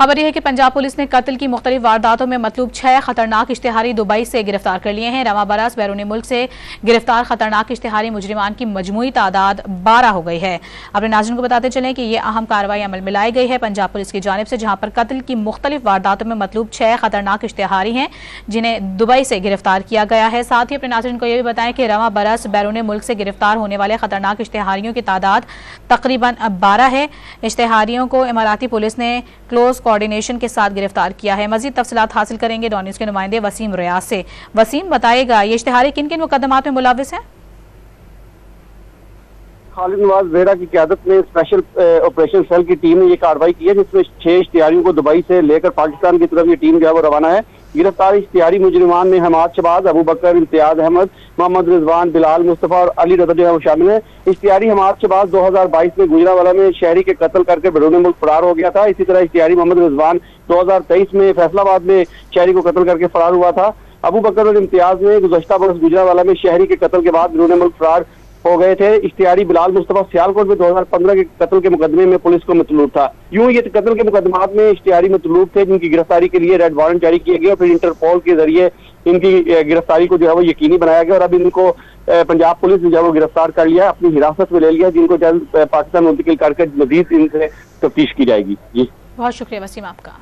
खबर यह है कि पंजाब पुलिस ने कत्ल की मुख्तलिफ वारदातों में मतलूब 6 खतरनाक इश्तिहारी दुबई से गिरफ्तार कर लिए हैं। रमा बरस बैरून मुल्क से गिरफ्तार खतरनाक इश्तिहारी मुजरिमान की मजमूई तादाद 12 हो गई है। अपने नाज़रीन को बताते चलें कि यह अहम कार्रवाई अमल में लाई गई है पंजाब पुलिस की जानिब से, जहां पर कत्ल की मुख्तलिफ वारदातों में मतलूब 6 खतरनाक इश्तिहारी हैं जिन्हें दुबई से गिरफ्तार किया गया है। साथ ही अपने नाज़रीन को यह भी बताएं कि रमा बरस बैरून मुल्क से गिरफ्तार होने वाले खतरनाक इश्तिहारियों की तादाद तकरीबन 12 है। इश्तिहारियों को इमाराती पुलिस ने क्लोज कोऑर्डिनेशन के साथ गिरफ्तार किया है। मजीद तफसीलात हासिल करेंगे डॉन न्यूज़ के नुमाइंदे वसीम रियाज से। वसीम, बताएगा ये इश्तिहारी किन किन मुकदमात में मुलविस हैं? खालिद नवाज ज़ेहरा की क़यादत में स्पेशल ऑपरेशन सेल की टीम ने ये कार्रवाई की है, जिसमें 6 इश्तिहारियों को दुबई से लेकर पाकिस्तान की तरफ ये टीम जो है वो रवाना है। गिरफ्तार इश्तिहारी मुजरिमान में हमाद शबाज, अबू बकर, इम्तियाज अहमद, मोहम्मद रिजवान, बिलाल मुस्तफ़ा और अली रज़ा जो है वो शामिल है। इश्तिहारी हमाद शबाज 2022 में गुजरावाला में शहरी के कत्ल करके बैरून मुल्क फरार हो गया था। इसी तरह इश्तिहारी मोहम्मद रिजवान 2023 में फैसलाबाद में शहरी को कत्ल करके फरार हुआ था। अबू बकर और इम्तियाज ने गुज़श्ता बरस गुजरावाला में शहरी के कत्ल के बाद बैरून मुल्क फरार हो गए थे। इश्तिहारी बिलाल मुस्तफ़ा सियालकोट में 2015 के कत्ल के मुकदमे में पुलिस को मतलूब था। यूं ये कत्ल के मुकदमात में इश्तिहारी मतलूब थे, जिनकी गिरफ्तारी के लिए रेड वारंट जारी किया गया। फिर इंटरपोल के जरिए इनकी गिरफ्तारी को जो है वो यकीनी बनाया गया और अब इनको पंजाब पुलिस ने जो है वो गिरफ्तार कर लिया, अपनी हिरासत में ले लिया, जिनको जल्द पाकिस्तान मुंतकिल करके मजीद इनसे तफ्तीश की जाएगी। जी, बहुत शुक्रिया वसीम आपका।